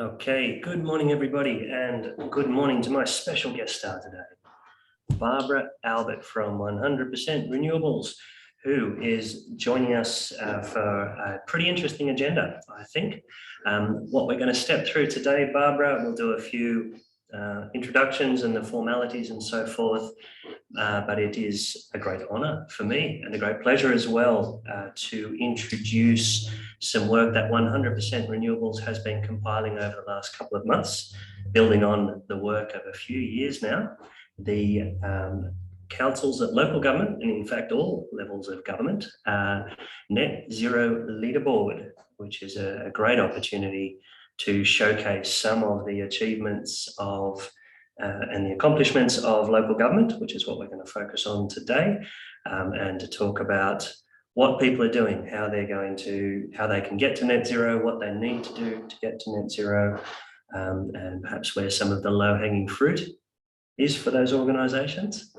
Okay, good morning everybody, and good morning to my special guest star today, Barbara Albert from 100% Renewables, who is joining us for a pretty interesting agenda, I think. What we're going to step through today, Barbara, we'll do a few introductions and the formalities and so forth, but it is a great honour for me and a great pleasure as well to introduce some work that 100% Renewables has been compiling over the last couple of months, building on the work of a few years now. The councils at local government, and in fact all levels of government, Net Zero Leaderboard, which is a great opportunity to showcase some of the achievements of and the accomplishments of local government, which is what we're going to focus on today, and to talk about what people are doing, how they can get to net zero, what they need to do to get to net zero, and perhaps where some of the low-hanging fruit is for those organisations.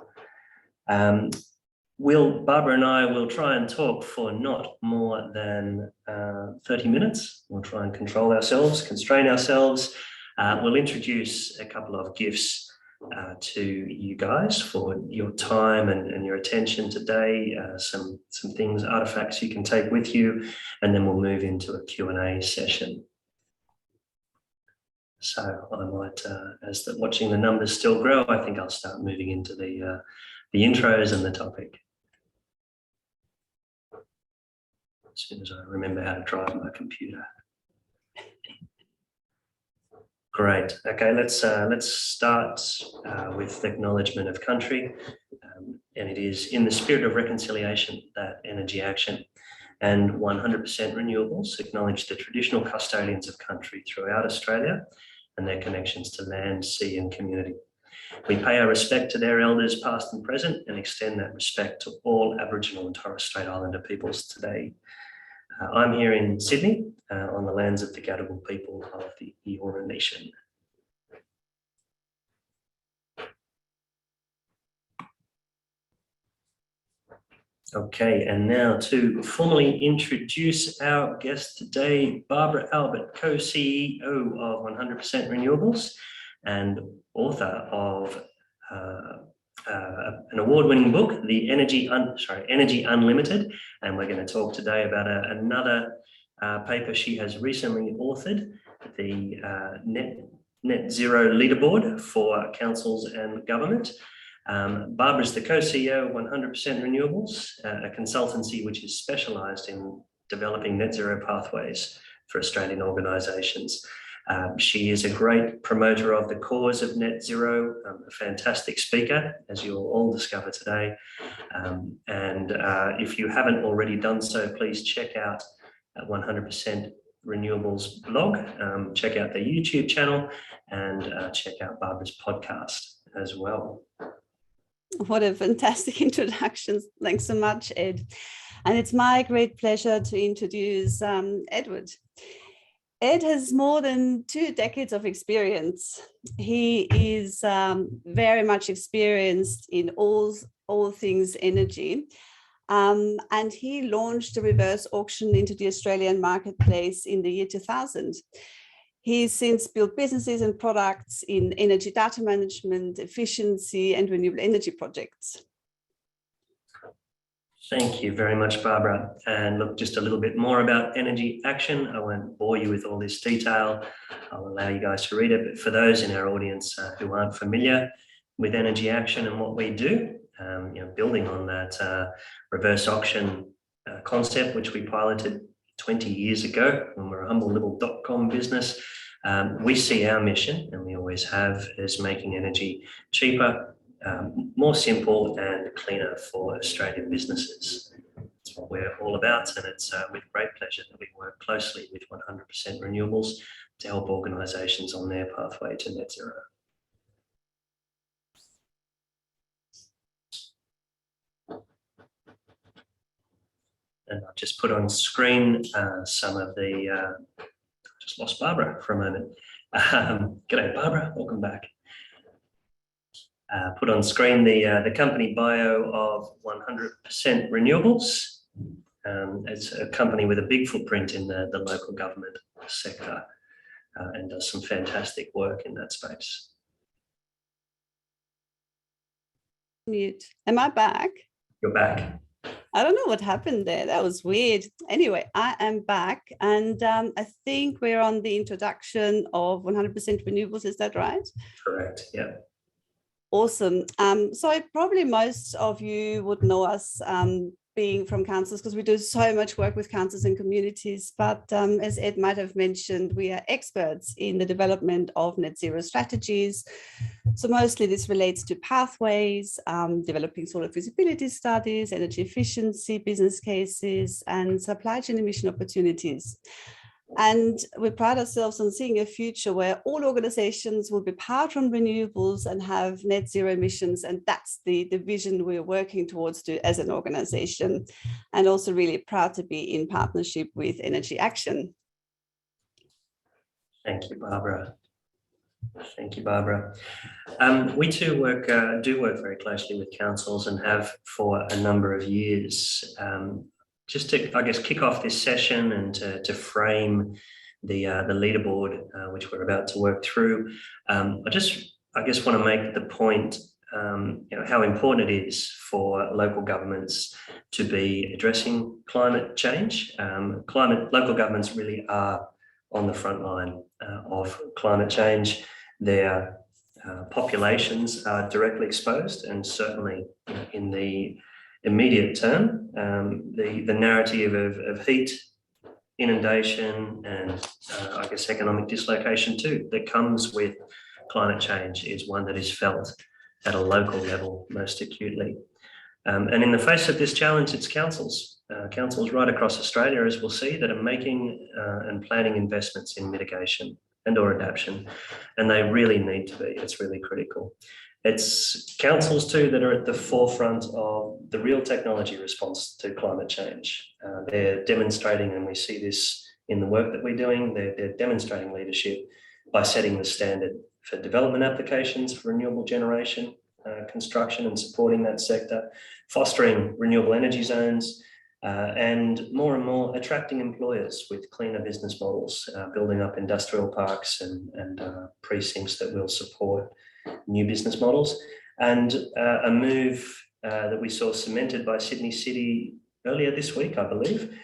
Barbara and I will try and talk for not more than 30 minutes. We'll try and constrain ourselves. We'll introduce a couple of gifts to you guys for your time and your attention today, some things, artifacts you can take with you, and then we'll move into a Q&A session. So I might, watching the numbers still grow, I think I'll start moving into the intros and the topic. As soon as I remember how to drive my computer. Great. Okay, let's start with acknowledgement of country, and it is in the spirit of reconciliation that Energy Action and 100% Renewables acknowledge the traditional custodians of country throughout Australia and their connections to land, sea and community. We pay our respect to their elders past and present and extend that respect to all Aboriginal and Torres Strait Islander peoples today. I'm here in Sydney on the lands of the Gadigal people of the Eora Nation. Okay, and now to formally introduce our guest today, Barbara Albert, Co-CEO of 100% Renewables and author of an award-winning book, the Energy Unlimited, and we're going to talk today about another paper she has recently authored, the Net Zero Leaderboard for Councils and Government. Barbara is the co-CEO of 100% Renewables, a consultancy which is specialised in developing net zero pathways for Australian organisations. She is a great promoter of the cause of net zero, a fantastic speaker, as you'll all discover today. And if you haven't already done so, please check out 100% Renewables blog, check out their YouTube channel, and check out Barbara's podcast as well. What a fantastic introduction. Thanks so much, Ed. And it's my great pleasure to introduce Edward. Ed has more than 2 decades of experience. He is very much experienced in all things energy. And he launched a reverse auction into the Australian marketplace in the year 2000. He's since built businesses and products in energy data management, efficiency, and renewable energy projects. Thank you very much, Barbara. And look, just a little bit more about Energy Action. I won't bore you with all this detail. I'll allow you guys to read it. But for those in our audience who aren't familiar with Energy Action and what we do, building on that reverse auction concept, which we piloted 20 years ago when we were a humble little .com business, we see our mission, and we always have, as making energy cheaper, more simple and cleaner for Australian businesses. That's what we're all about, and it's with great pleasure that we work closely with 100% Renewables to help organisations on their pathway to net zero. And I've just put on screen some of the, just lost Barbara for a moment. G'day, Barbara, welcome back. Put on screen the company bio of 100% Renewables. It's a company with a big footprint in the local government sector. and does some fantastic work in that space. Mute. Am I back? You're back. I don't know what happened there. That was weird. Anyway, I am back, and I think we're on the introduction of 100% renewables. Is that right? Correct. Yeah. Awesome. So probably most of you would know us being from councils, because we do so much work with councils and communities. But as Ed might have mentioned, we are experts in the development of net zero strategies. So mostly this relates to pathways, developing solar feasibility studies, energy efficiency, business cases, and supply chain emission opportunities. And we pride ourselves on seeing a future where all organizations will be powered from renewables and have net zero emissions. And that's the vision we're working towards as an organization. And also really proud to be in partnership with Energy Action. Thank you, Barbara. Thank you, Barbara. We too do work very closely with councils and have for a number of years. Just to, I guess, kick off this session and to frame the leaderboard, which we're about to work through, I guess, want to make the point, how important it is for local governments to be addressing climate change. Local governments really are on the front line of climate change. Their populations are directly exposed, and certainly in the immediate term, the narrative of heat, inundation, and I guess economic dislocation too that comes with climate change is one that is felt at a local level most acutely. And in the face of this challenge, it's councils right across Australia, as we'll see, that are making and planning investments in mitigation and or adaptation, and they really need to be. It's really critical. It's councils too that are at the forefront of the real technology response to climate change. They're demonstrating, and we see this in the work that we're doing, they're demonstrating leadership by setting the standard for development applications for renewable generation, construction, and supporting that sector, fostering renewable energy zones, and more attracting employers with cleaner business models, building up industrial parks and precincts that will support new business models. And a move that we saw cemented by Sydney City earlier this week, I believe,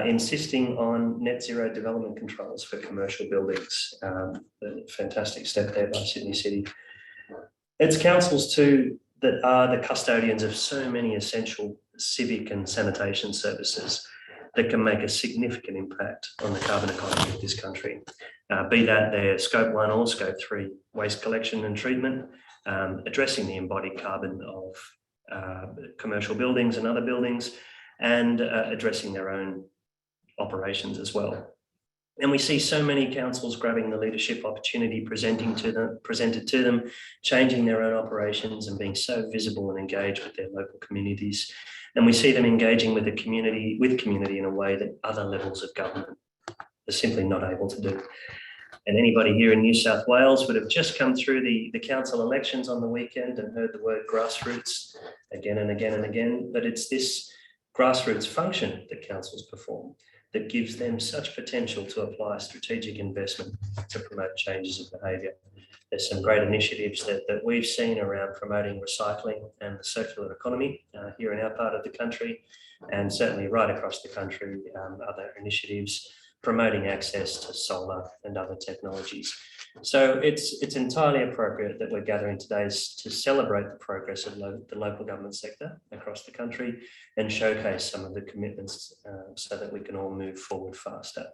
insisting on net zero development controls for commercial buildings. A fantastic step there by Sydney City. It's councils too that are the custodians of so many essential civic and sanitation services that can make a significant impact on the carbon economy of this country. Be that their Scope 1 or Scope 3 waste collection and treatment, addressing the embodied carbon of commercial buildings and other buildings, and addressing their own operations as well. And we see so many councils grabbing the leadership opportunity presented to them, changing their own operations and being so visible and engaged with their local communities. And we see them engaging with the community in a way that other levels of government are simply not able to do. And anybody here in New South Wales would have just come through the council elections on the weekend and heard the word grassroots again and again and again. But it's this grassroots function that councils perform that gives them such potential to apply strategic investment to promote changes of behaviour. There's some great initiatives that we've seen around promoting recycling and the circular economy here in our part of the country, and certainly right across the country, other initiatives promoting access to solar and other technologies. So it's entirely appropriate that we're gathering today to celebrate the progress of the local government sector across the country and showcase some of the commitments so that we can all move forward faster.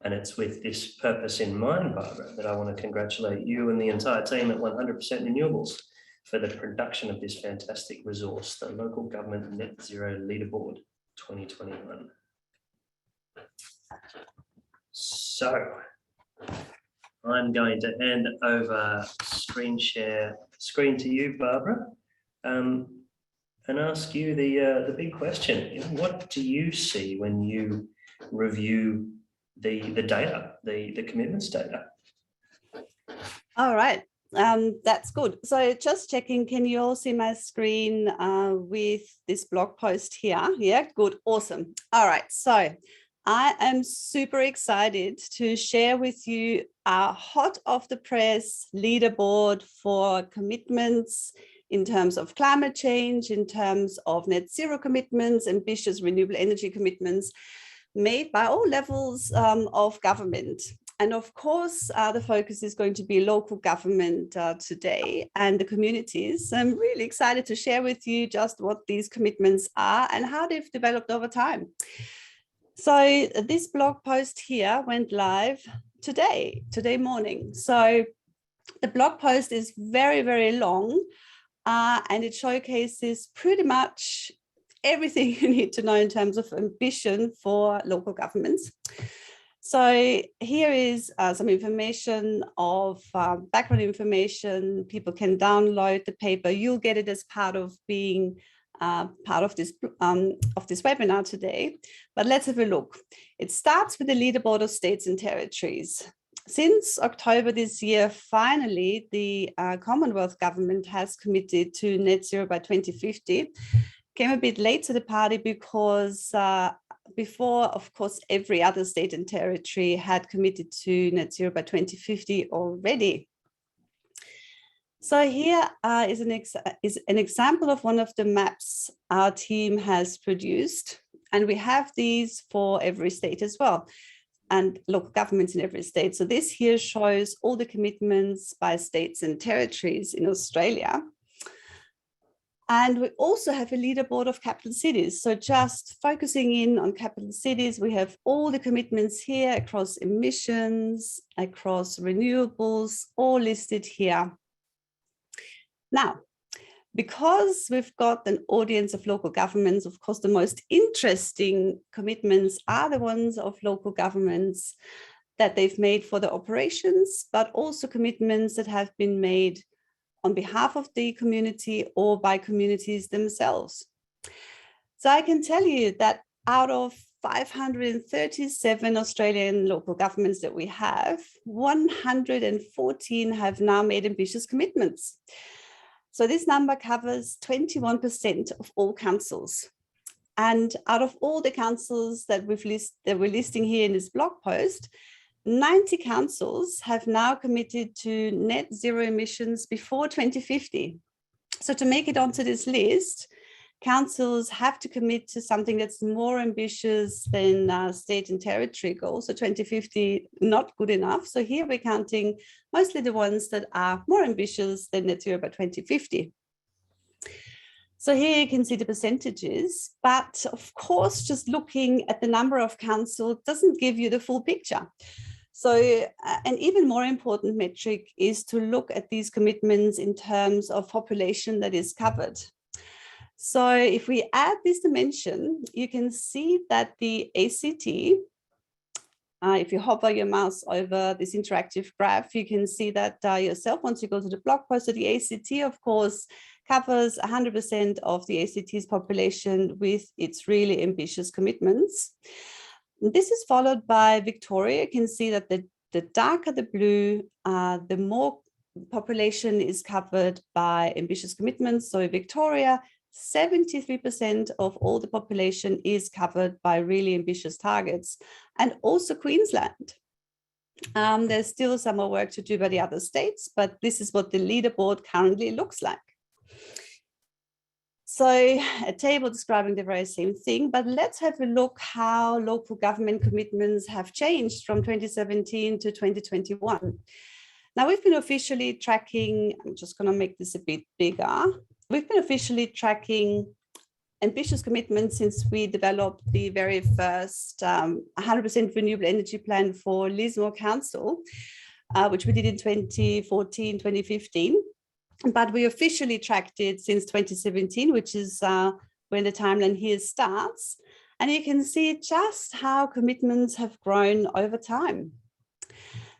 And it's with this purpose in mind, Barbara, that I want to congratulate you and the entire team at 100% Renewables for the production of this fantastic resource, the Local Government Net Zero Leaderboard 2021. So I'm going to hand over screen to you, Barbara, and ask you the big question. What do you see when you review the data, the commitments data? All right, that's good. So just checking, can you all see my screen with this blog post here? Yeah, good, awesome. All right, so I am super excited to share with you our hot off the press leaderboard for commitments in terms of climate change, in terms of net zero commitments, ambitious renewable energy commitments made by all levels of government. And of course, the focus is going to be local government today and the communities. I'm really excited to share with you just what these commitments are and how they've developed over time. So this blog post here went live today morning. So the blog post is very, very long and it showcases pretty much everything you need to know in terms of ambition for local governments. So here is some information of background information. People can download the paper. You'll get it as part of being part of this webinar today. But let's have a look. It starts with the leaderboard of states and territories. Since October this year, finally, the Commonwealth government has committed to net zero by 2050. Came a bit late to the party because before, of course, every other state and territory had committed to net zero by 2050 already. So here is an example of one of the maps our team has produced. And we have these for every state as well, and local governments in every state. So this here shows all the commitments by states and territories in Australia. And we also have a leaderboard of capital cities. So just focusing in on capital cities, we have all the commitments here across emissions, across renewables, all listed here. Now, because we've got an audience of local governments, of course, the most interesting commitments are the ones of local governments that they've made for the operations, but also commitments that have been made on behalf of the community or by communities themselves. So I can tell you that out of 537 Australian local governments that we have, 114 have now made ambitious commitments. So this number covers 21% of all councils. And out of all the councils that we're listing here in this blog post, 90 councils have now committed to net zero emissions before 2050. So to make it onto this list, councils have to commit to something that's more ambitious than state and territory goals. So 2050, not good enough. So here we're counting mostly the ones that are more ambitious than net zero by 2050. So here you can see the percentages, but of course, just looking at the number of councils doesn't give you the full picture. So an even more important metric is to look at these commitments in terms of population that is covered. So if we add this dimension, you can see that the ACT, if you hover your mouse over this interactive graph, you can see that yourself once you go to the blog post. So the ACT, of course, covers 100% of the ACT's population with its really ambitious commitments. This is followed by Victoria. You can see that the darker the blue, the more population is covered by ambitious commitments. So Victoria, 73% of all the population is covered by really ambitious targets, and also Queensland. There's still some more work to do by the other states, but this is what the leaderboard currently looks like. So a table describing the very same thing, but let's have a look how local government commitments have changed from 2017 to 2021. Now we've been officially tracking, I'm just going to make this a bit bigger. We've been officially tracking ambitious commitments since we developed the very first 100% renewable energy plan for Lismore Council, which we did in 2014, 2015. But we officially tracked it since 2017, which is when the timeline here starts. And you can see just how commitments have grown over time.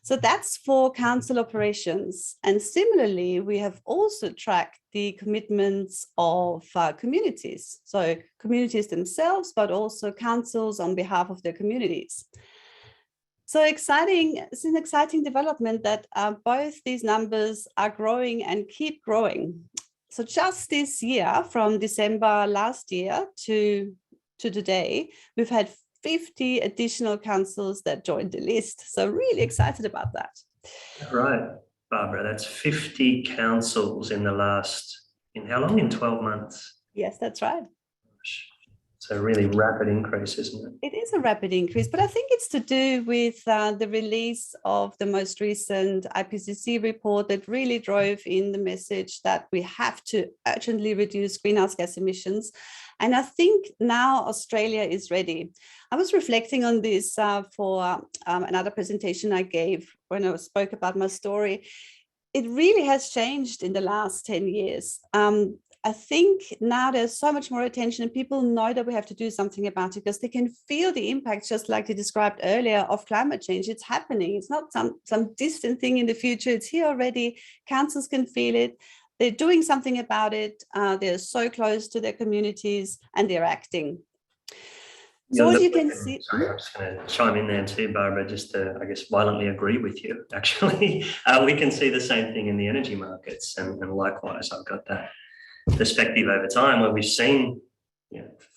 So that's for council operations. And similarly, we have also tracked the commitments of communities. So communities themselves, but also councils on behalf of their communities. So exciting, it's an exciting development that both these numbers are growing and keep growing. So just this year, from December last year to today, we've had 50 additional councils that joined the list. So really excited about that. Right, Barbara, that's 50 councils in how long? In 12 months? Yes, that's right. It's a really rapid increase, isn't it? It is a rapid increase, but I think it's to do with the release of the most recent IPCC report that really drove in the message that we have to urgently reduce greenhouse gas emissions. And I think now Australia is ready. I was reflecting on this for another presentation I gave when I spoke about my story. It really has changed in the last 10 years. I think now there's so much more attention and people know that we have to do something about it because they can feel the impact, just like you described earlier, of climate change. It's happening. It's not some distant thing in the future. It's here already. Councils can feel it. They're doing something about it. They're so close to their communities and they're acting. So as you can see, sorry, I'm just going to chime in there too, Barbara, just to, I guess, violently agree with you, actually. We can see the same thing in the energy markets, and likewise, I've got that perspective over time where we've seen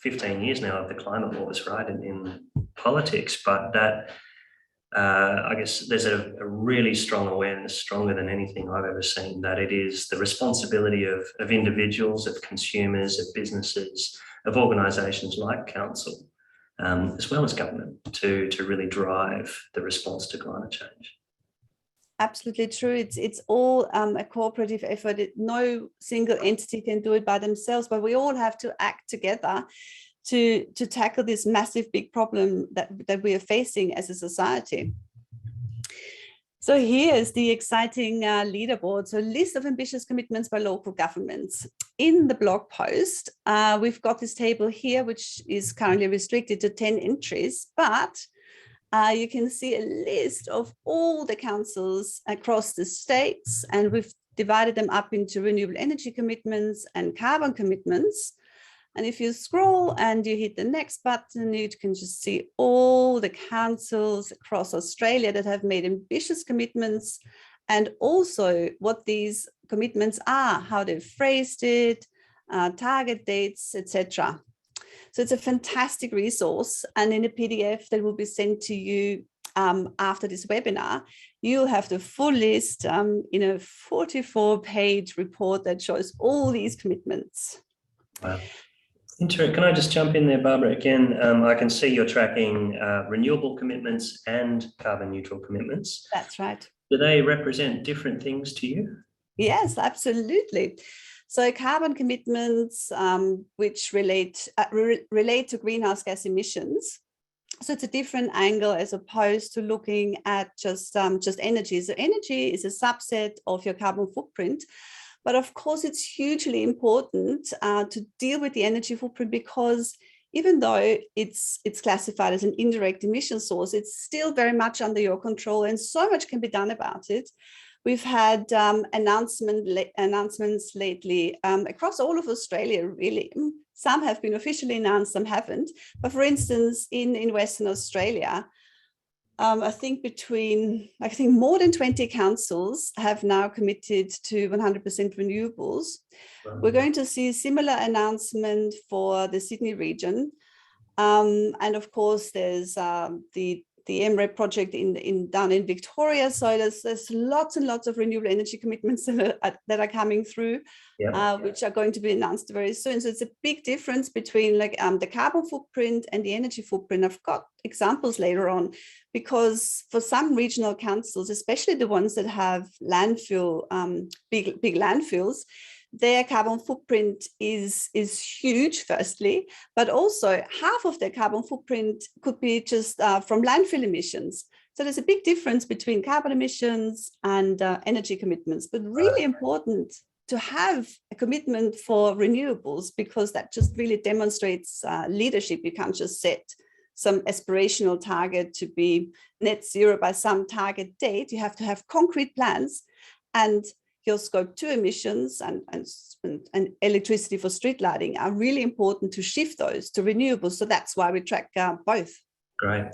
15 years now of the climate wars, right, in politics, but that I guess there's a really strong awareness, stronger than anything I've ever seen, that it is the responsibility of individuals, of consumers, of businesses, of organisations like council, as well as government, to really drive the response to climate change. Absolutely true. It's all a cooperative effort. No single entity can do it by themselves, but we all have to act together to tackle this massive big problem that we are facing as a society. So here's the exciting leaderboard. So list of ambitious commitments by local governments. In the blog post, we've got this table here, which is currently restricted to 10 entries, but you can see a list of all the councils across the states, and we've divided them up into renewable energy commitments and carbon commitments. And if you scroll and you hit the next button, you can just see all the councils across Australia that have made ambitious commitments, and also what these commitments are, how they've phrased it, target dates, etc. So it's a fantastic resource, and in a PDF that will be sent to you after this webinar, you'll have the full list in a 44-page report that shows all these commitments. Wow. Can I just jump in there, Barbara? Again, I can see you're tracking renewable commitments and carbon neutral commitments. That's right. Do they represent different things to you? Yes, absolutely. So carbon commitments, which relate to greenhouse gas emissions. So it's a different angle as opposed to looking at just energy. So energy is a subset of your carbon footprint. But of course, it's hugely important to deal with the energy footprint, because even though it's classified as an indirect emission source, it's still very much under your control, and so much can be done about it. We've had announcements lately across all of Australia, really. Some have been officially announced, some haven't. But for instance, in Western Australia, I think more than 20 councils have now committed to 100% renewables. Wow. We're going to see a similar announcement for the Sydney region. And of course, there's the MREP project down in Victoria. So there's lots and lots of renewable energy commitments that are coming through, which are going to be announced very soon. So it's a big difference between the carbon footprint and the energy footprint. I've got examples later on, because for some regional councils, especially the ones that have landfill, big landfills, their carbon footprint is huge, firstly, but also half of their carbon footprint could be just from landfill emissions. So there's a big difference between carbon emissions and energy commitments, but really important to have a commitment for renewables, because that just really demonstrates leadership. You can't just set some aspirational target to be net zero by some target date. You have to have concrete plans, and your scope 2 emissions and electricity for street lighting are really important to shift those to renewables. So that's why we track both. Great.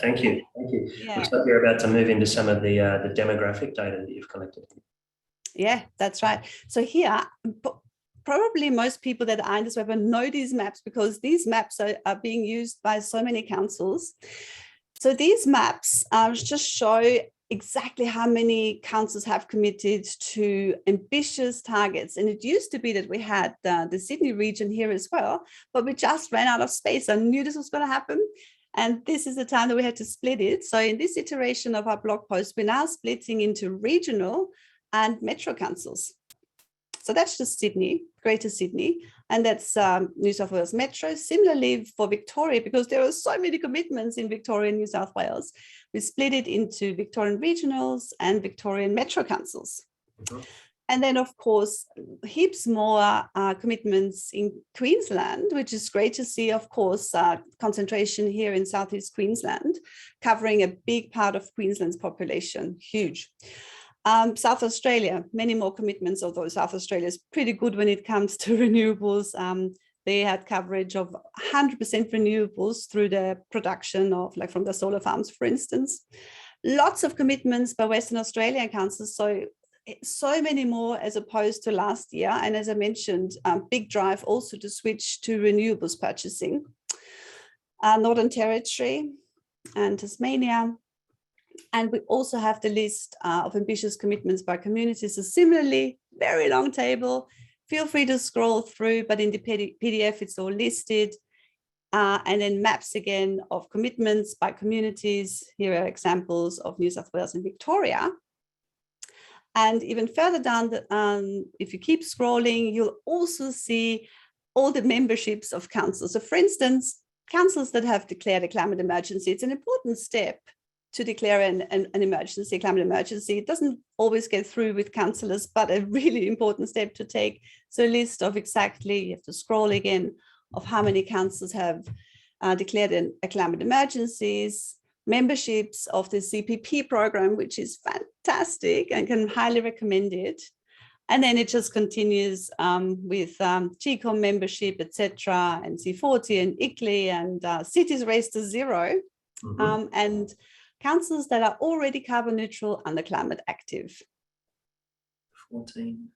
Thank you. Yeah. Looks like you're about to move into some of the demographic data that you've collected. Yeah, that's right. So here, probably most people that are in this webinar know these maps because these maps are being used by so many councils. So these maps just show exactly how many councils have committed to ambitious targets. And it used to be that we had the Sydney region here as well, but we just ran out of space. I knew this was going to happen. And this is the time that we had to split it. So in this iteration of our blog post, we're now splitting into regional and metro councils. So that's just Sydney, Greater Sydney, and that's New South Wales Metro. Similarly for Victoria, because there are so many commitments in Victoria and New South Wales, we split it into Victorian regionals and Victorian metro councils. Mm-hmm. And then, of course, heaps more commitments in Queensland, which is great to see, of course, concentration here in Southeast Queensland, covering a big part of Queensland's population, huge. South Australia, many more commitments, although South Australia is pretty good when it comes to renewables. They had coverage of 100% renewables through the production of, like from the solar farms, for instance. Lots of commitments by Western Australian councils, so many more as opposed to last year. And as I mentioned, big drive also to switch to renewables purchasing. Northern Territory and Tasmania. And we also have the list of ambitious commitments by communities. So similarly, very long table. Feel free to scroll through, but in the PDF, it's all listed. And then maps again of commitments by communities. Here are examples of New South Wales and Victoria. And even further down, if you keep scrolling, you'll also see all the memberships of councils. So for instance, councils that have declared a climate emergency, it's an important step to declare an emergency, climate emergency. It doesn't always get through with councillors, but a really important step to take. So a list of exactly, you have to scroll again, of how many councils have declared a climate emergencies, memberships of the CPP program, which is fantastic and can highly recommend it. And then it just continues with GCOM membership, etc., and C40 and ICLEI and Cities Race to Zero. Mm-hmm. And councils that are already carbon neutral and the climate active. 14.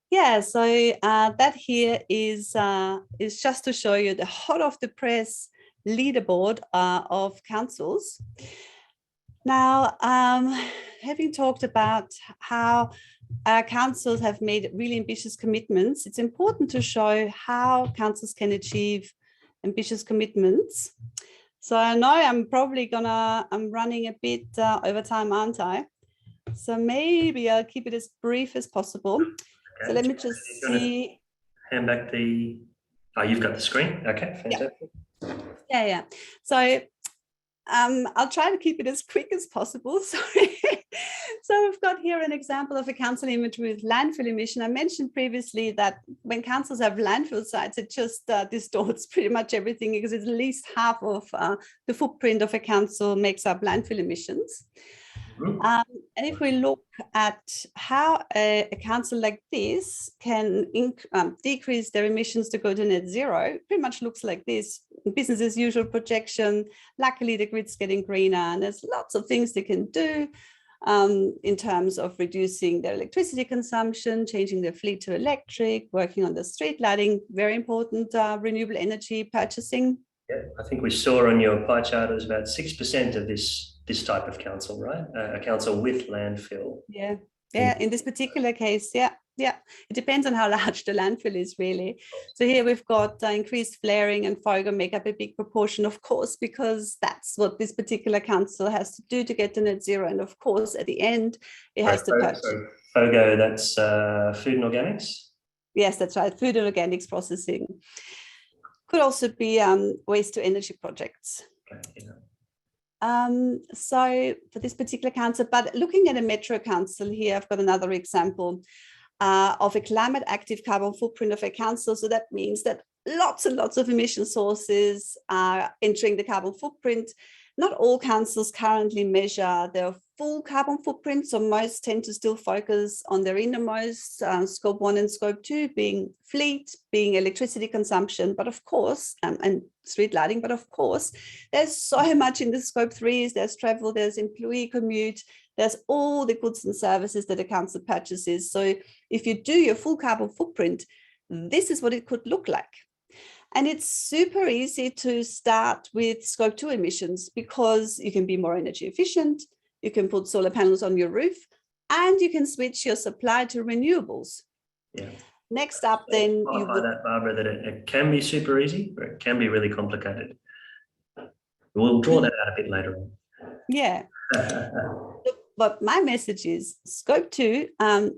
Yeah, so that here is just to show you the hot off the press leaderboard of councils. Now, having talked about how councils have made really ambitious commitments, it's important to show how councils can achieve ambitious commitments. So I know I'm running a bit over time, aren't I? So maybe I'll keep it as brief as possible. Okay. So let me just see. Hand back the, you've got the screen. Okay, fantastic. Yeah. So I'll try to keep it as quick as possible. Sorry. So we've got here an example of a council image with landfill emission. I mentioned previously that when councils have landfill sites, it just distorts pretty much everything because at least half of the footprint of a council makes up landfill emissions. Mm-hmm. And if we look at how a council like this can decrease their emissions to go to net zero, it pretty much looks like this. Business as usual projection. Luckily, the grid's getting greener, and there's lots of things they can do in terms of reducing their electricity consumption, changing their fleet to electric, working on the street lighting, very important renewable energy purchasing. Yeah, I think we saw on your pie chart it was about 6% of this type of council, right? A council with landfill. Yeah, in this particular case, yeah. It depends on how large the landfill is, really. So here we've got increased flaring and FOGO make up a big proportion, of course, because that's what this particular council has to do to get to net zero. And of course, at the end, it has to purchase. So FOGO, that's food and organics? Yes, that's right. Food and organics processing. Could also be waste to energy projects. Okay, yeah. So for this particular council, but looking at a metro council here, I've got another example of a climate active carbon footprint of a council. So that means that lots and lots of emission sources are entering the carbon footprint. Not all councils currently measure their full carbon footprint, so most tend to still focus on their innermost, scope 1 and scope 2 being fleet, being electricity consumption, but of course, and street lighting, but of course, there's so much in the scope 3s, there's travel, there's employee commute, there's all the goods and services that a council purchases. So if you do your full carbon footprint, this is what it could look like. And it's super easy to start with scope 2 emissions because you can be more energy efficient, you can put solar panels on your roof, and you can switch your supply to renewables. Yeah. Next up, then you would that, Barbara, that it can be super easy, or it can be really complicated. We'll draw that out a bit later on. Yeah. But my message is scope 2,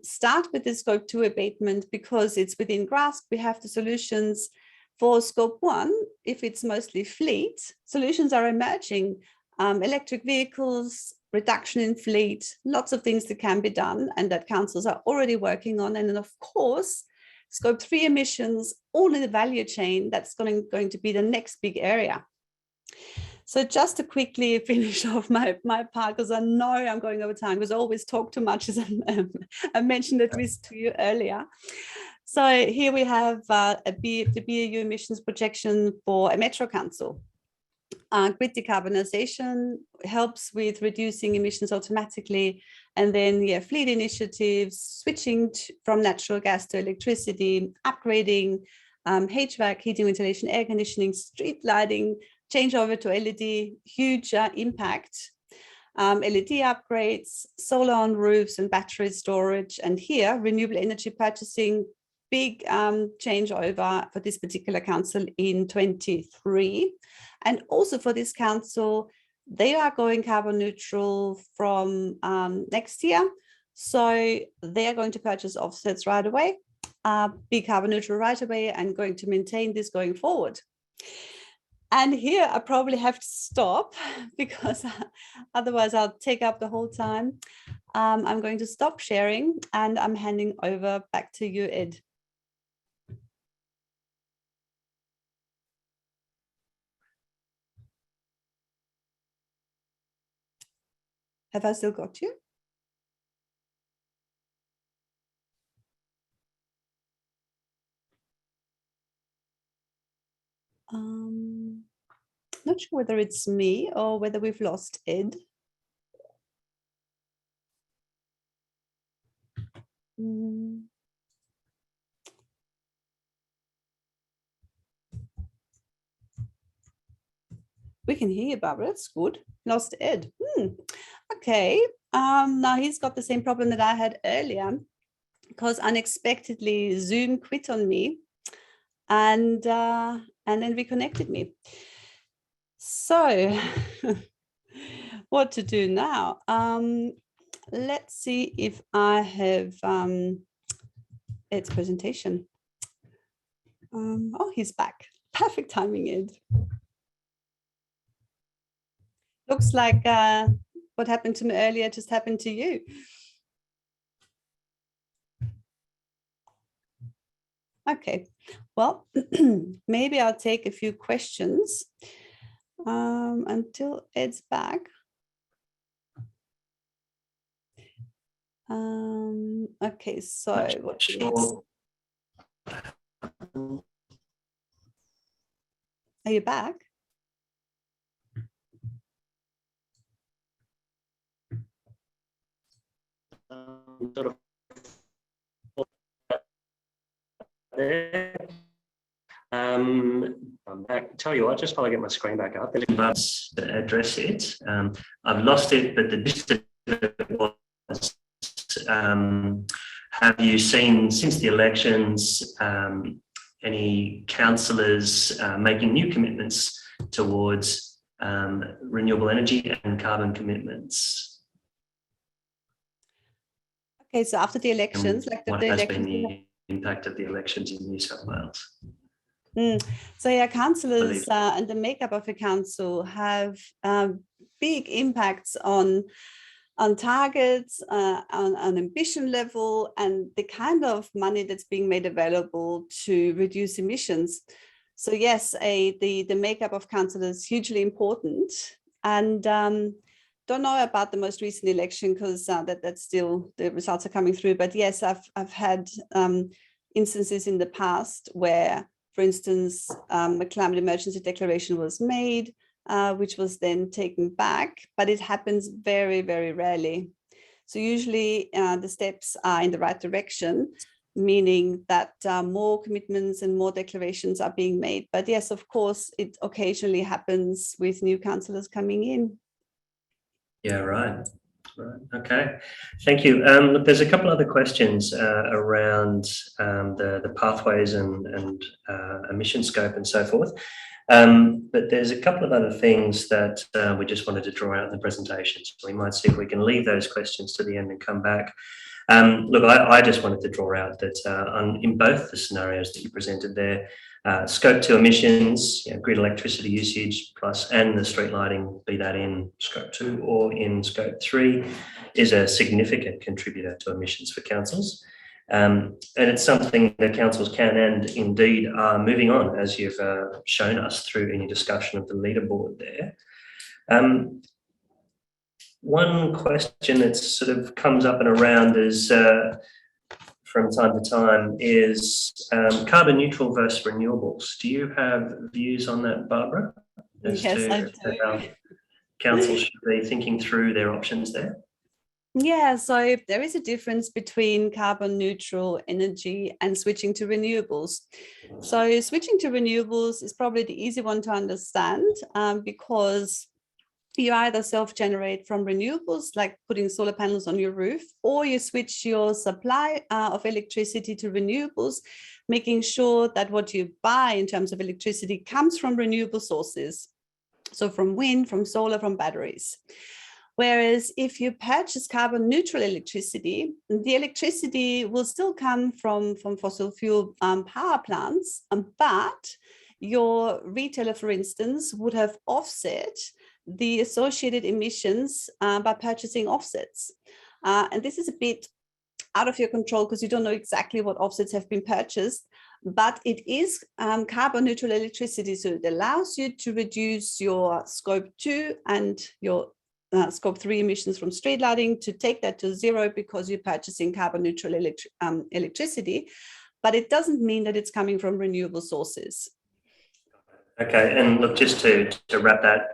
start with the scope 2 abatement because it's within grasp. We have the solutions. For scope 1, if it's mostly fleet, solutions are emerging. Electric vehicles, reduction in fleet, lots of things that can be done and that councils are already working on. And then of course, scope 3 emissions, all in the value chain, that's going to be the next big area. So just to quickly finish off my part, because I know I'm going over time, because I always talk too much, as I mentioned at least to you earlier. So here we have the BAU emissions projection for a metro council. Grid decarbonisation helps with reducing emissions automatically. And then, yeah, fleet initiatives, switching from natural gas to electricity, upgrading HVAC, heating, ventilation, air conditioning, street lighting, change over to LED, huge impact. LED upgrades, solar on roofs and battery storage. And here, renewable energy purchasing, big changeover for this particular council in 23. And also for this council, they are going carbon neutral from next year. So they are going to purchase offsets right away, be carbon neutral right away, and going to maintain this going forward. And here I probably have to stop because otherwise I'll take up the whole time. I'm going to stop sharing and I'm handing over back to you, Ed. Have I still got you? Not sure whether it's me or whether we've lost Ed. We can hear you, Barbara. That's good. Lost Ed. Okay. Now he's got the same problem that I had earlier because unexpectedly Zoom quit on me and then reconnected me. So what to do now? Let's see if I have Ed's presentation. Oh, he's back. Perfect timing, Ed. Looks like what happened to me earlier just happened to you. Okay, well, maybe I'll take a few questions until Ed's back. Okay, so what do we have? Are you back? I'm back. Tell you what, just while I get my screen back up, let's address it. I've lost it, but the gist of it was, have you seen since the elections any councillors making new commitments towards renewable energy and carbon commitments? Okay, so after the elections, what has been the impact of the elections in New South Wales? So yeah, councillors and the makeup of a council have big impacts on targets, on ambition level, and the kind of money that's being made available to reduce emissions. So yes, the makeup of councillors is hugely important. And don't know about the most recent election because that's still, the results are coming through. But yes, I've had instances in the past where, for instance, a climate emergency declaration was made, which was then taken back, but it happens very, very rarely. So usually the steps are in the right direction, meaning that more commitments and more declarations are being made. But yes, of course, it occasionally happens with new councillors coming in. Yeah, right. Right. Okay. Thank you. Look, there's a couple other questions around the pathways and emission scope and so forth. But there's a couple of other things that we just wanted to draw out in the presentation. So we might see if we can leave those questions to the end and come back. Look, I just wanted to draw out that in both the scenarios that you presented there, scope 2 emissions, grid electricity usage plus and the street lighting, be that in scope 2 or in scope 3, is a significant contributor to emissions for councils. And it's something that councils can and indeed are moving on, as you've shown us through any discussion of the leaderboard there. One question that sort of comes up and around is from time to time is carbon neutral versus renewables. Do you have views on that, Barbara? Yes, I do. How councils should be thinking through their options there? Yeah, so there is a difference between carbon neutral energy and switching to renewables. So switching to renewables is probably the easy one to understand because you either self-generate from renewables, like putting solar panels on your roof, or you switch your supply of electricity to renewables, making sure that what you buy in terms of electricity comes from renewable sources. So from wind, from solar, from batteries. Whereas if you purchase carbon neutral electricity, the electricity will still come from fossil fuel power plants, but your retailer, for instance, would have offset the associated emissions by purchasing offsets. And this is a bit out of your control because you don't know exactly what offsets have been purchased, but it is carbon neutral electricity. So it allows you to reduce your scope 2 and your scope 3 emissions from street lighting, to take that to zero because you're purchasing carbon neutral electricity, but it doesn't mean that it's coming from renewable sources. Okay, and look, just to wrap that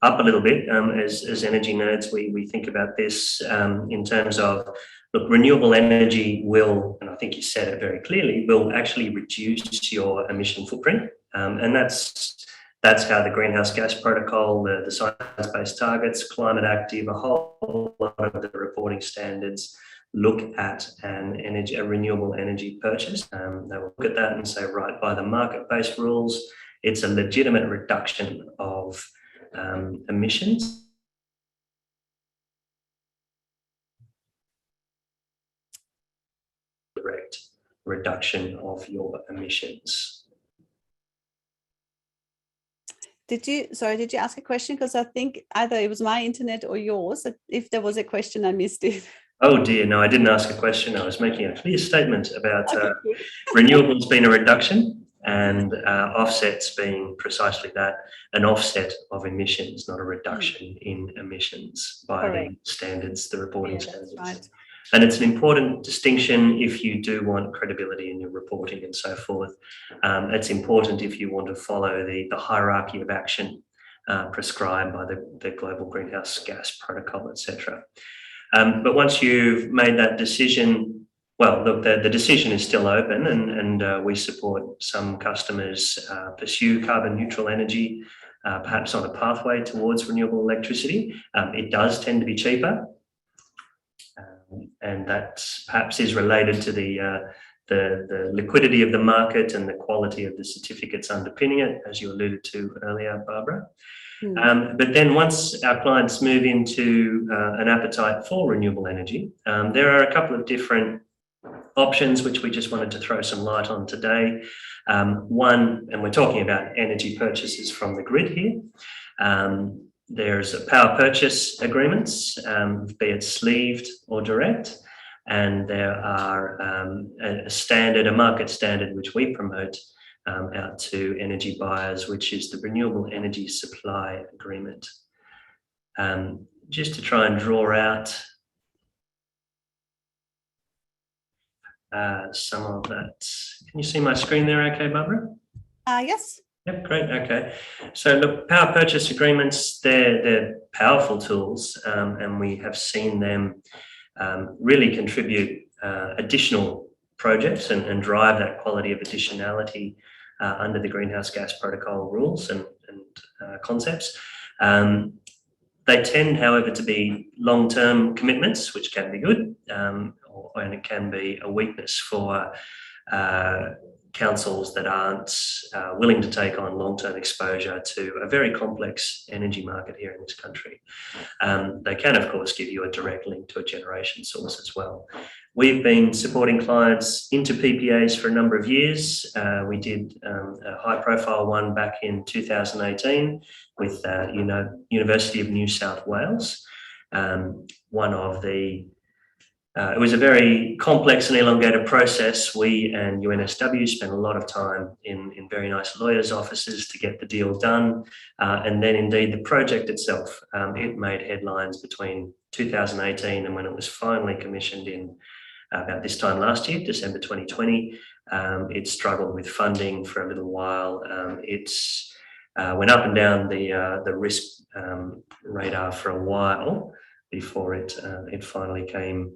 up a little bit, as energy nerds, we think about this in terms of, look, renewable energy will, and I think you said it very clearly, will actually reduce your emission footprint, and that's how the Greenhouse Gas Protocol, the Science-Based Targets, Climate Active, a whole lot of the reporting standards look at a renewable energy purchase. They will look at that and say, right, by the market-based rules, it's a legitimate reduction of emissions. Direct reduction of your emissions. Did you ask a question? Because I think either it was my internet or yours. If there was a question, I missed it. Oh dear, no, I didn't ask a question. I was making a clear statement about renewables being a reduction and offsets being precisely that, an offset of emissions, not a reduction in emissions by the standards, the reporting standards. Right. And it's an important distinction if you do want credibility in your reporting and so forth. It's important if you want to follow the hierarchy of action prescribed by the Global Greenhouse Gas Protocol, etc. But once you've made that decision, well, look, the decision is still open, and we support some customers pursue carbon neutral energy, perhaps on a pathway towards renewable electricity. It does tend to be cheaper. And that perhaps is related to the liquidity of the market and the quality of the certificates underpinning it, as you alluded to earlier, Barbara. But then once our clients move into an appetite for renewable energy, there are a couple of different options which we just wanted to throw some light on today. One, and we're talking about energy purchases from the grid here. There's power purchase agreements, be it sleeved or direct, and there are a market standard which we promote out to energy buyers, which is the Renewable Energy Supply Agreement. Just to try and draw out some of that. Can you see my screen there okay, Barbara? Yes. Yep, great, okay. So look, power purchase agreements, they're powerful tools, and we have seen them really contribute additional projects and drive that quality of additionality under the Greenhouse Gas Protocol rules and concepts. They tend, however, to be long-term commitments, which can be good, and it can be a weakness for councils that aren't willing to take on long-term exposure to a very complex energy market here in this country. They can, of course, give you a direct link to a generation source as well. We've been supporting clients into PPAs for a number of years. We did a high-profile one back in 2018 with University of New South Wales. It was a very complex and elongated process. We and UNSW spent a lot of time in very nice lawyers' offices to get the deal done. And then indeed the project itself, it made headlines between 2018 and when it was finally commissioned in about this time last year, December 2020. It struggled with funding for a little while. It's went up and down the risk radar for a while before it finally came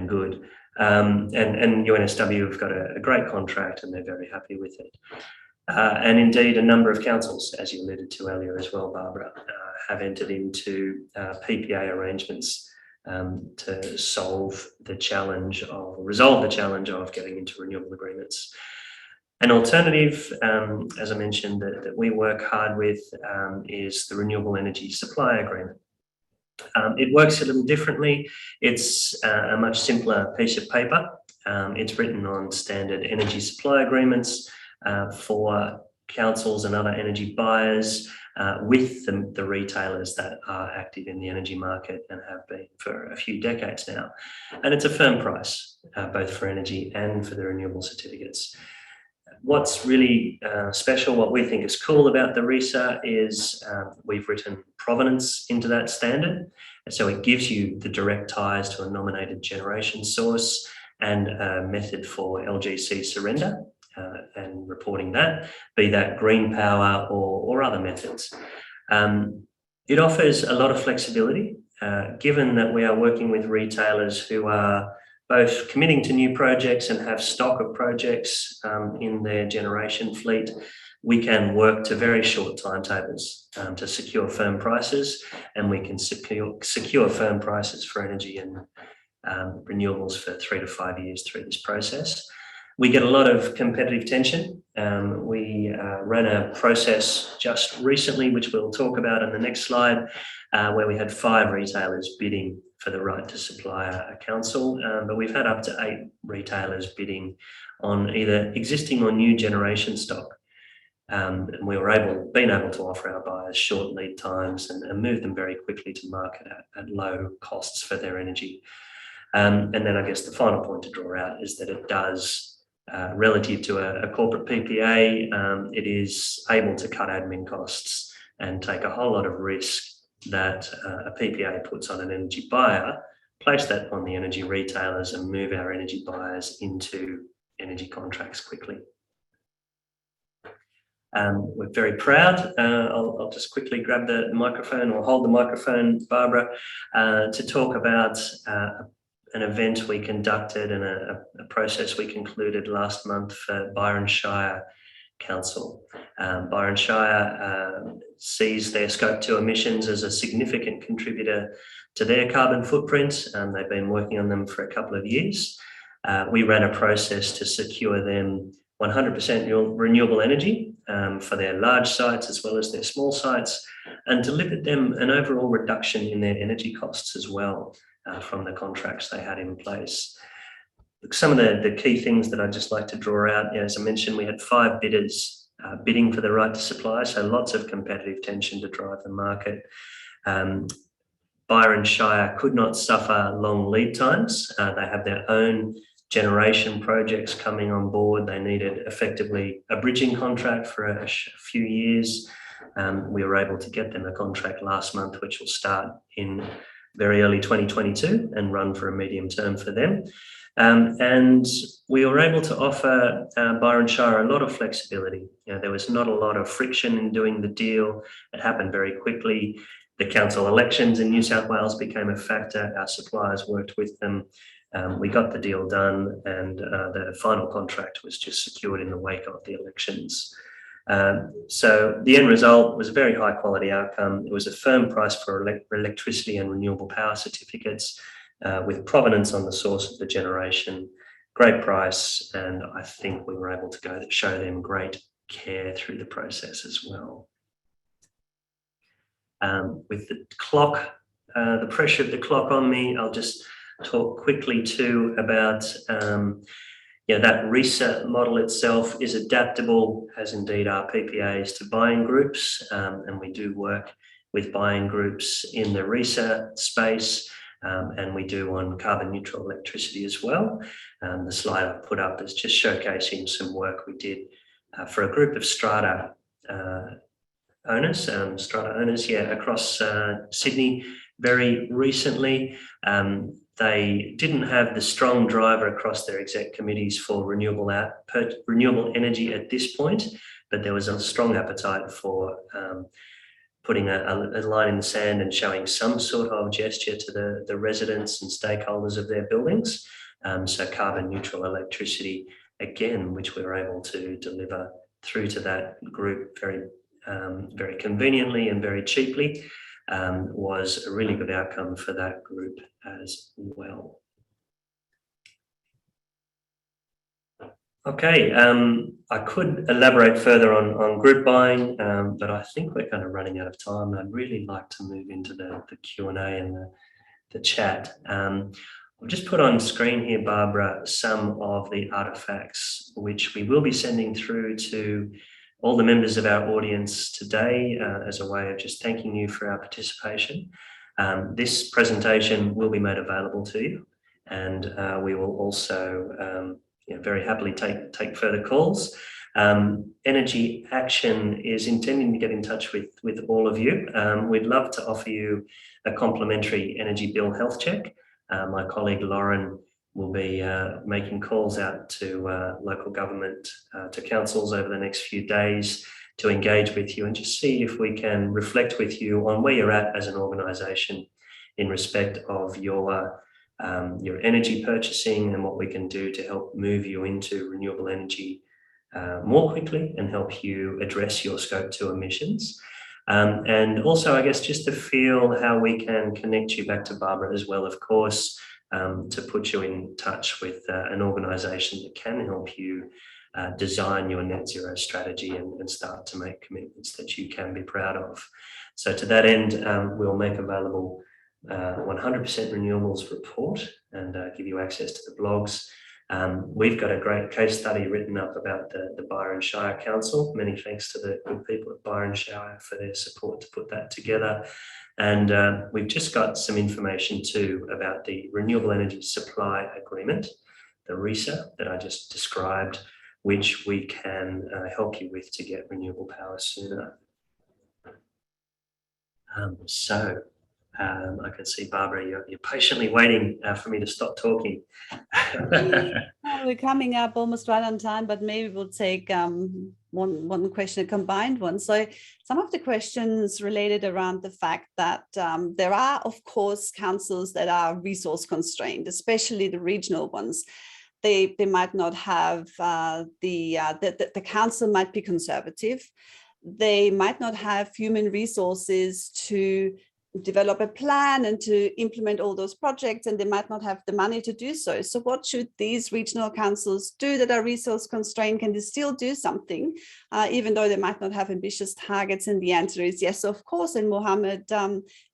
good. And UNSW have got a great contract and they're very happy with it. And indeed, a number of councils, as you alluded to earlier as well, Barbara, have entered into PPA arrangements to resolve the challenge of getting into renewable agreements. An alternative, as I mentioned, that we work hard with is the Renewable Energy Supply Agreement. It works a little differently. It's a much simpler piece of paper. It's written on standard energy supply agreements for councils and other energy buyers with the retailers that are active in the energy market and have been for a few decades now. And it's a firm price, both for energy and for the renewable certificates. What's really special, what we think is cool about the RESA is we've written provenance into that standard. And so it gives you the direct ties to a nominated generation source and a method for LGC surrender and reporting that, be that green power or other methods. It offers a lot of flexibility, given that we are working with retailers who are both committing to new projects and have stock of projects in their generation fleet. We can work to very short timetables to secure firm prices, and we can secure firm prices for energy and renewables for 3 to 5 years through this process. We get a lot of competitive tension. We ran a process just recently, which we'll talk about in the next slide, where we had 5 retailers bidding for the right to supply a council, but we've had up to 8 retailers bidding on either existing or new generation stock. And we were been able to offer our buyers short lead times and move them very quickly to market at low costs for their energy. And then I guess the final point to draw out is that it does, relative to a corporate PPA, it is able to cut admin costs and take a whole lot of risk that a PPA puts on an energy buyer, place that on the energy retailers and move our energy buyers into energy contracts quickly. We're very proud. I'll just quickly grab the microphone or hold the microphone, Barbara, to talk about an event we conducted and a process we concluded last month for Byronshire Council. Byronshire sees their Scope 2 emissions as a significant contributor to their carbon footprint, and they've been working on them for a couple of years. We ran a process to secure them 100% renewable energy for their large sites as well as their small sites, and delivered them an overall reduction in their energy costs as well from the contracts they had in place. Some of the key things that I'd just like to draw out, as I mentioned, we had 5 bidders bidding for the right to supply, so lots of competitive tension to drive the market. Byronshire could not suffer long lead times. They have their own generation projects coming on board. They needed effectively a bridging contract for a few years. We were able to get them a contract last month, which will start in very early 2022 and run for a medium term for them. And we were able to offer Byronshire a lot of flexibility. There was not a lot of friction in doing the deal. It happened very quickly. the council elections in New South Wales became a factor. Our suppliers worked with them. We got the deal done, and the final contract was just secured in the wake of the elections. So the end result was a very high quality outcome. It was a firm price for electricity and renewable power certificates, with provenance on the source of the generation, great price, and I think we were able to show them great care through the process as well. With the clock, the pressure of the clock on me, I'll just talk quickly too about that RESA model itself is adaptable, as indeed are PPAs, to buying groups, and we do work with buying groups in the RESA space, and we do on carbon neutral electricity as well. The slide I've put up is just showcasing some work we did for a group of strata owners across Sydney very recently. They didn't have the strong driver across their exec committees for renewable energy at this point, but there was a strong appetite for putting a line in the sand and showing some sort of gesture to the residents and stakeholders of their buildings. So carbon neutral electricity, again, which we were able to deliver through to that group very conveniently and very cheaply, was a really good outcome for that group as well. Okay, I could elaborate further on group buying, but I think we're kind of running out of time. I'd really like to move into the Q&A and the chat. I'll just put on screen here, Barbara, some of the artifacts which we will be sending through to all the members of our audience today as a way of just thanking you for our participation. This presentation will be made available to you, and we will also very happily take further calls. Energy Action is intending to get in touch with all of you. We'd love to offer you a complimentary energy bill health check. My colleague Lauren will be making calls out to local government, to councils over the next few days to engage with you and just see if we can reflect with you on where you're at as an organisation in respect of your energy purchasing and what we can do to help move you into renewable energy more quickly and help you address your Scope 2 emissions. And also, I guess, just to feel how we can connect you back to Barbara as well, of course, to put you in touch with an organisation that can help you design your net zero strategy and start to make commitments that you can be proud of. So to that end, we'll make available 100% Renewables report and give you access to the blogs. We've got a great case study written up about the Byronshire Council. Many thanks to the good people at Byronshire for their support to put that together. And we've just got some information too about the Renewable Energy Supply Agreement, the RESA that I just described, which we can help you with to get renewable power sooner. I can see, Barbara, you're patiently waiting for me to stop talking. We're coming up almost right on time, but maybe we'll take one question, a combined one. So some of the questions related around the fact that there are, of course, councils that are resource constrained, especially the regional ones. They might not have the council might be conservative. They might not have human resources to develop a plan and to implement all those projects, and they might not have the money to do so. So what should these regional councils do that are resource constrained? Can they still do something, even though they might not have ambitious targets? And the answer is yes, of course. And Mohammed,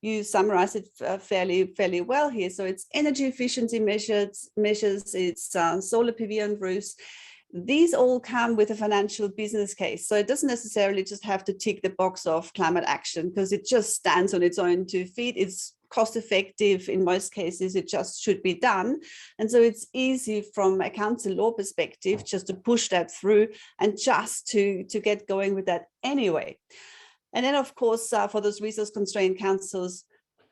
you summarize it fairly well here. So it's energy efficiency measures, it's solar PV on roofs. These all come with a financial business case. So it doesn't necessarily just have to tick the box of climate action because it just stands on its own 2 feet. It's cost effective in most cases. It just should be done. And so it's easy from a council law perspective just to push that through and just to get going with that anyway. And then, of course, for those resource constrained councils,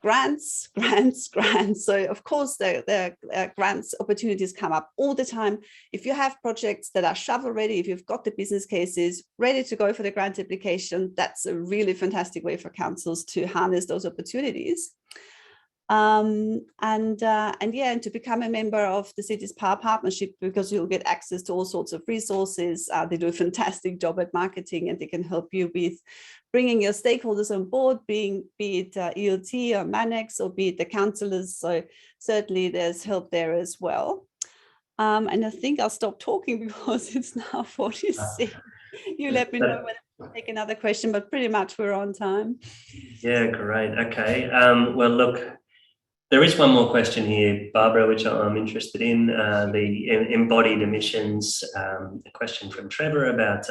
grants. So of course, the grants opportunities come up all the time. If you have projects that are shovel ready, if you've got the business cases ready to go for the grant application, that's a really fantastic way for councils to harness those opportunities. And to become a member of the Cities Power Partnership, because you'll get access to all sorts of resources. They do a fantastic job at marketing, and they can help you with bringing your stakeholders on board, be it ELT or MANEX, or be it the councillors. So certainly there's help there as well. And I think I'll stop talking because it's now 46. You let me know when I take another question, but pretty much we're on time. Yeah, great. Okay. Well, look, there is one more question here, Barbara, which I'm interested in, the embodied emissions, a question from Trevor about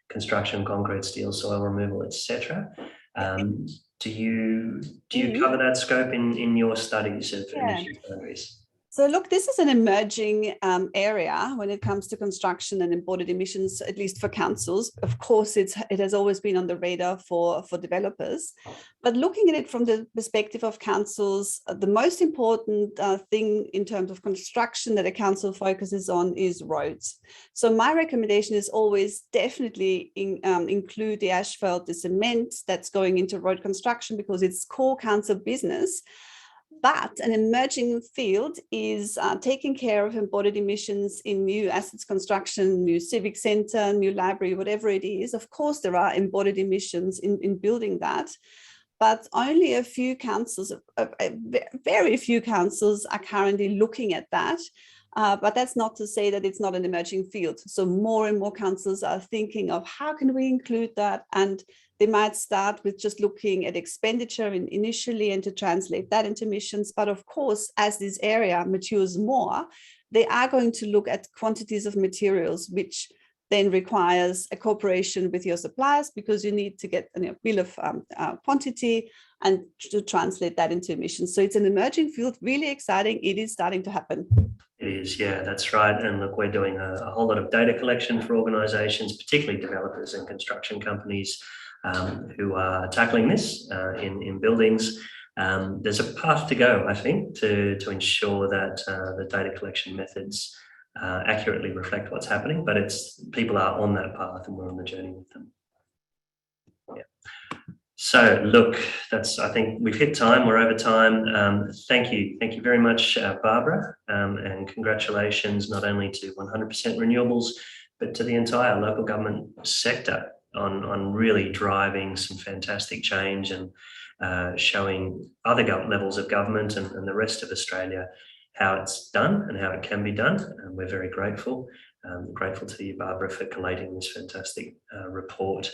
construction, concrete, steel, soil removal, etc. Do you cover that scope in your studies of emissions boundaries? So look, this is an emerging area when it comes to construction and embodied emissions, at least for councils. Of course, it has always been on the radar for developers. But looking at it from the perspective of councils, the most important thing in terms of construction that a council focuses on is roads. So my recommendation is always definitely include the asphalt, the cement that's going into road construction, because it's core council business. But an emerging field is taking care of embodied emissions in new assets construction, new civic centre, new library, whatever it is. Of course, there are embodied emissions in building that, but only a few councils, very few councils are currently looking at that. But that's not to say that it's not an emerging field. So more and more councils are thinking of how can we include that, and they might start with just looking at expenditure initially and to translate that into emissions. But of course, as this area matures more, they are going to look at quantities of materials, which then requires a cooperation with your suppliers, because you need to get a bill of quantity and to translate that into emissions. So it's an emerging field, really exciting. It is starting to happen. It is, yeah, that's right. And look, we're doing a whole lot of data collection for organisations, particularly developers and construction companies who are tackling this in buildings. There's a path to go, I think, to ensure that the data collection methods accurately reflect what's happening, but people are on that path and we're on the journey with them. Yeah. So look, I think we've hit time, we're over time. Thank you very much, Barbara, and congratulations not only to 100% Renewables, but to the entire local government sector on really driving some fantastic change and showing other levels of government and the rest of Australia how it's done and how it can be done. And we're very grateful. Grateful to you, Barbara, for collating this fantastic report.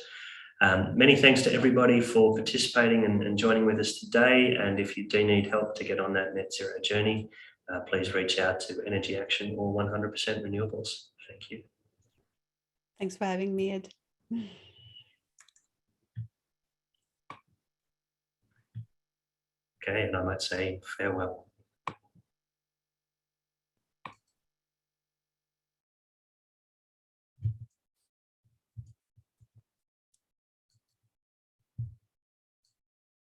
Many thanks to everybody for participating and joining with us today. And if you do need help to get on that net zero journey, please reach out to Energy Action or 100% Renewables. Thank you. Thanks for having me, Ed. Okay, and I might say farewell.